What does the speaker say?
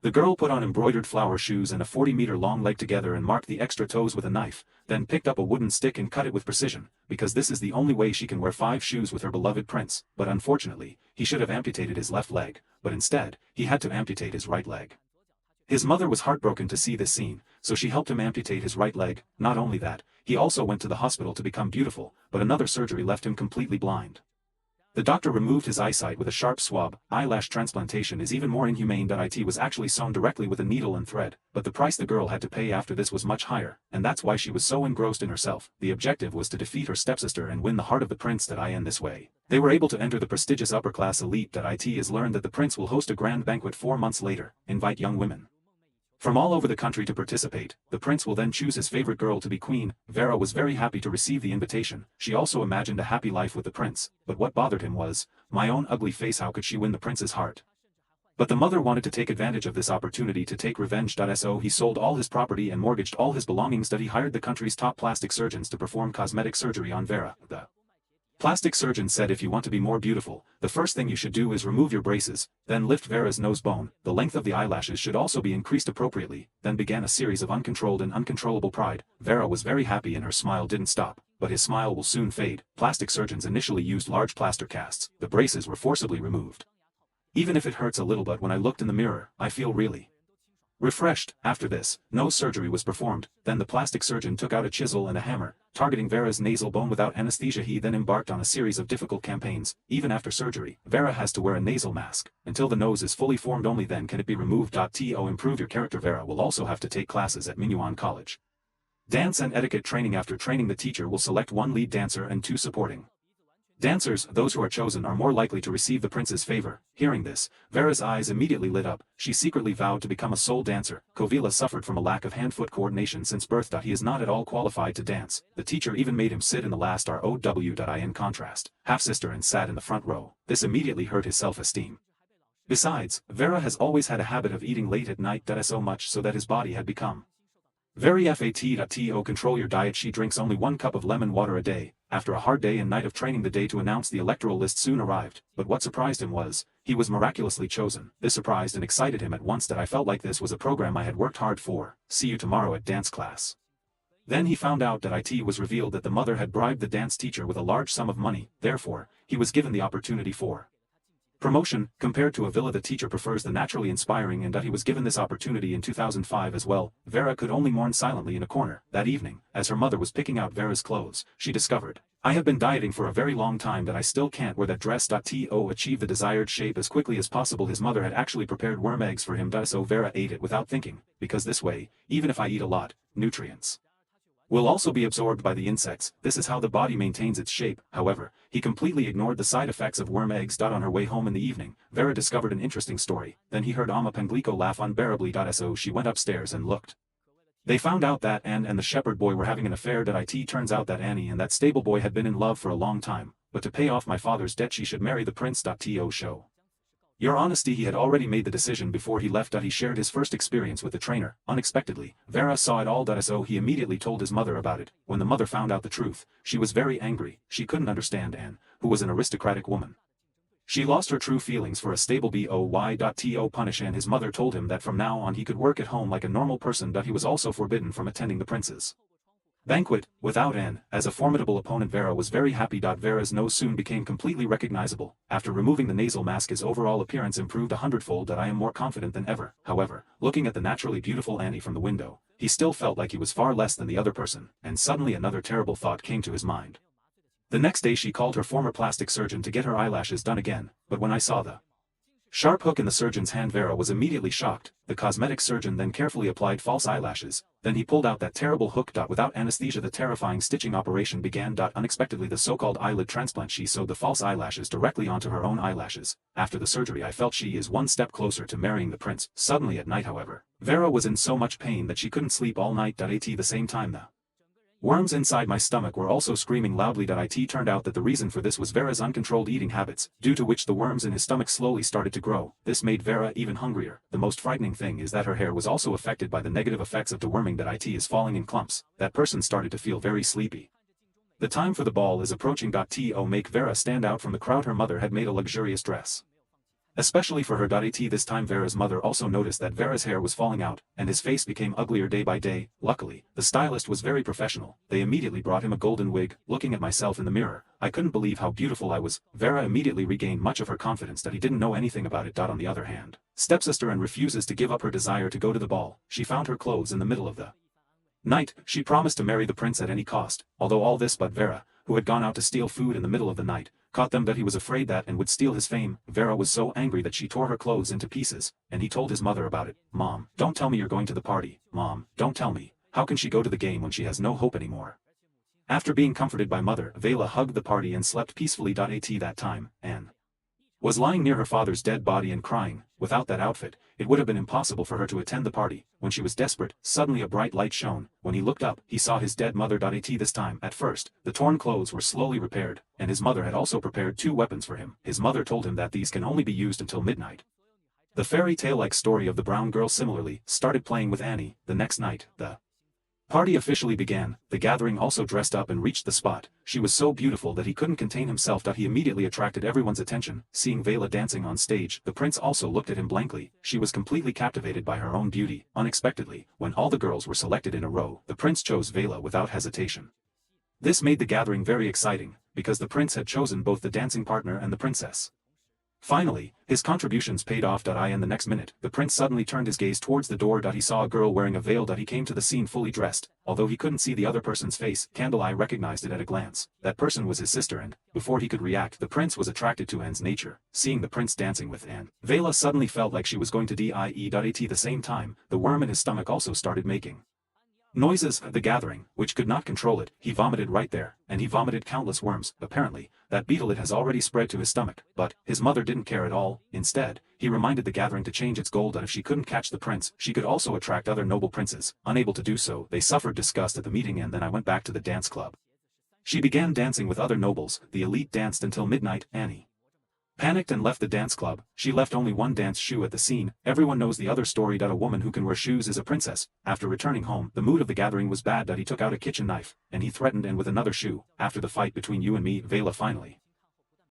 The girl put on embroidered flower shoes and a 40-meter-long leg together and marked the extra toes with a knife, then picked up a wooden stick and cut it with precision, because this is the only way she can wear 5 shoes with her beloved prince. But unfortunately, he should have amputated his left leg, but instead, he had to amputate his right leg. His mother was heartbroken to see this scene, so she helped him amputate his right leg. Not only that, he also went to the hospital to become beautiful, but another surgery left him completely blind. The doctor removed his eyesight with a sharp swab. Eyelash transplantation is even more inhumane. It was actually sewn directly with a needle and thread, but the price the girl had to pay after this was much higher, and that's why she was so engrossed in herself. The objective was to defeat her stepsister and win the heart of the prince. In this way, they were able to enter the prestigious upper-class elite. It is learned that the prince will host a grand banquet 4 months later, invite young women from all over the country to participate. The prince will then choose his favorite girl to be queen. Vera was very happy to receive the invitation. She also imagined a happy life with the prince, but what bothered him was, my own ugly face. How could she win the prince's heart? But the mother wanted to take advantage of this opportunity to take revenge. So he sold all his property and mortgaged all his belongings. He hired the country's top plastic surgeons to perform cosmetic surgery on Vera. The plastic surgeon said if you want to be more beautiful, the first thing you should do is remove your braces, then lift Vera's nose bone. The length of the eyelashes should also be increased appropriately. Then began a series of uncontrolled and uncontrollable pride. Vera was very happy and her smile didn't stop, but his smile will soon fade. Plastic surgeons initially used large plaster casts. The braces were forcibly removed. Even if it hurts a little, but when I looked in the mirror, I feel really refreshed. After this, no surgery was performed. Then the plastic surgeon took out a chisel and a hammer, targeting Vera's nasal bone without anesthesia. He then embarked on a series of difficult campaigns. Even after surgery, Vera has to wear a nasal mask until the nose is fully formed. Only then can it be removed. To improve your character, Vera will also have to take classes at Minuan College. Dance and etiquette training. After training, the teacher will select 1 lead dancer and 2 supporting dancers. Those who are chosen are more likely to receive the prince's favor. Hearing this, Vera's eyes immediately lit up. She secretly vowed to become a sole dancer. Kovila suffered from a lack of hand-foot coordination since birth. He is not at all qualified to dance. The teacher even made him sit in the last row. In contrast, half-sister and sat in the front row. This immediately hurt his self-esteem. Besides, Vera has always had a habit of eating late at night. So much so that his body had become very fat. Control your diet. She drinks only 1 cup of lemon water a day. After a hard day and night of training, the day to announce the electoral list soon arrived. But what surprised him was, he was miraculously chosen. This surprised and excited him at once. I felt like this was a program I had worked hard for. See you tomorrow at dance class. Then he found out that it was revealed that the mother had bribed the dance teacher with a large sum of money. Therefore, he was given the opportunity for promotion. Compared to a villa, the teacher prefers the naturally inspiring, and he was given this opportunity in 2005 as well. Vera could only mourn silently in a corner. That evening, as her mother was picking out Vera's clothes, she discovered, I have been dieting for a very long time, but I still can't wear that dress. To achieve the desired shape as quickly as possible, his mother had actually prepared worm eggs for him. So Vera ate it without thinking, because this way, even if I eat a lot, nutrients will also be absorbed by the insects. This is how the body maintains its shape. However, he completely ignored the side effects of worm eggs. On her way home in the evening, Vera discovered an interesting story. Then he heard Amma Pangliko laugh unbearably. So she went upstairs and looked. They found out that Anne and the shepherd boy were having an affair. It turns out that Annie and that stable boy had been in love for a long time, but to pay off my father's debt she should marry the prince. To show your honesty, he had already made the decision before he left. He shared his first experience with the trainer. Unexpectedly, Vera saw it all. So he immediately told his mother about it. When the mother found out the truth, she was very angry. She couldn't understand Anne, who was an aristocratic woman. She lost her true feelings for a stable boy. To punish Anne, his mother told him that from now on he could work at home like a normal person. He was also forbidden from attending the prince's banquet without Anne. As a formidable opponent, Vera was very happy. Vera's nose soon became completely recognizable. After removing the nasal mask, his overall appearance improved 100-fold. I am more confident than ever. However, looking at the naturally beautiful Annie from the window, he still felt like he was far less than the other person, and suddenly another terrible thought came to his mind. The next day she called her former plastic surgeon to get her eyelashes done again, but when I saw the sharp hook in the surgeon's hand, Vera was immediately shocked. The cosmetic surgeon then carefully applied false eyelashes. Then he pulled out that terrible hook. Without anesthesia, the terrifying stitching operation began. Unexpectedly, the so-called eyelid transplant. She sewed the false eyelashes directly onto her own eyelashes. After the surgery, I felt she is 1 step closer to marrying the prince. Suddenly at night, however, Vera was in so much pain that she couldn't sleep all night. At the same time, the worms inside my stomach were also screaming loudly. It turned out that the reason for this was Vera's uncontrolled eating habits, due to which the worms in his stomach slowly started to grow. This made Vera even hungrier. The most frightening thing is that her hair was also affected by the negative effects of deworming. It is falling in clumps. That person started to feel very sleepy. The time for the ball is approaching. To make Vera stand out from the crowd, her mother had made a luxurious dress. Especially for her. At this time Vera's mother also noticed that Vera's hair was falling out, and his face became uglier day by day. Luckily, the stylist was very professional. They immediately brought him a golden wig. Looking at myself in the mirror, I couldn't believe how beautiful I was. Vera immediately regained much of her confidence that he didn't know anything about it. On the other hand, stepsister and refuses to give up her desire to go to the ball. She found her clothes in the middle of the night. She promised to marry the prince at any cost, although all this but Vera, who had gone out to steal food in the middle of the night, caught them that he was afraid that and would steal his fame. Vera was so angry that she tore her clothes into pieces, and he told his mother about it. Mom, don't tell me you're going to the party. Mom, don't tell me. How can she go to the game when she has no hope anymore? After being comforted by mother, Vela hugged the party and slept peacefully. At that time, Anne was lying near her father's dead body and crying. Without that outfit, it would have been impossible for her to attend the party. When she was desperate, suddenly a bright light shone. When he looked up, he saw his dead mother. At this time, at first, the torn clothes were slowly repaired, and his mother had also prepared 2 weapons for him. His mother told him that these can only be used until midnight. The fairy tale-like story of the brown girl similarly started playing with Annie. The next night, the party officially began. The gathering also dressed up and reached the spot. She was so beautiful that he couldn't contain himself. He immediately attracted everyone's attention. Seeing Vela dancing on stage, the prince also looked at him blankly. She was completely captivated by her own beauty. Unexpectedly, when all the girls were selected in a row, the prince chose Vela without hesitation. This made the gathering very exciting, because the prince had chosen both the dancing partner and the princess. Finally, his contributions paid off. In the next minute, the prince suddenly turned his gaze towards the door. He saw a girl wearing a veil. He came to the scene fully dressed. Although he couldn't see the other person's face, Candle Eye recognized it at a glance. That person was his sister, and, before he could react, the prince was attracted to Anne's nature. Seeing the prince dancing with Anne, Vela suddenly felt like she was going to die. At the same time, the worm in his stomach also started making noises. At the gathering, which could not control it, he vomited right there, and he vomited countless worms. Apparently, that beetle it has already spread to his stomach, but his mother didn't care at all. Instead, he reminded the gathering to change its goal. If she couldn't catch the prince, she could also attract other noble princes. Unable to do so, they suffered disgust at the meeting, and then I went back to the dance club. She began dancing with other nobles. The elite danced until midnight. Annie panicked and left the dance club. She left only one dance shoe at the scene. Everyone knows the other story. A woman who can wear shoes is a princess. After returning home, the mood of the gathering was bad. He took out a kitchen knife, and he threatened Anne with another shoe. After the fight between you and me, Vela finally